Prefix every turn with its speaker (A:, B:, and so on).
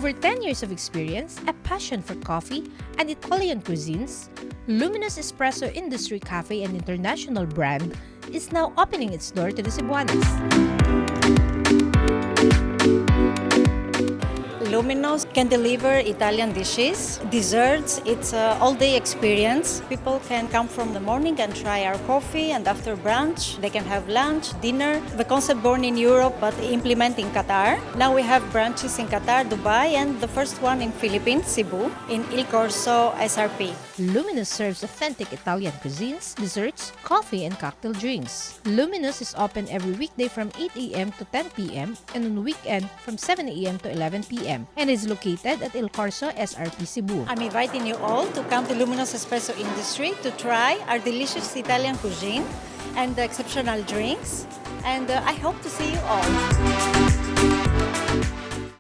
A: over 10 years of experience, a passion for coffee and Italian cuisines, Luminous Espresso Industry Cafe, an international brand, is now opening its door to the Cebuanos.
B: Luminous can deliver Italian dishes, desserts. It's an all-day experience. People can come from the morning and try our coffee, and after brunch, they can have lunch, dinner. The concept born in Europe but implement in Qatar. Now we have branches in Qatar, Dubai, and the first one in Philippines, Cebu, in Il Corso SRP.
A: Luminous serves authentic Italian cuisines, desserts, coffee, and cocktail drinks. Luminous is open every weekday from 8 a.m. to 10 p.m. and on weekend from 7 a.m. to 11 p.m. and is located at Il Corso SRP Cebu.
B: I'm inviting you all to come to Luminous Espresso Industry to try our delicious Italian cuisine and the exceptional drinks. And I hope to see you all.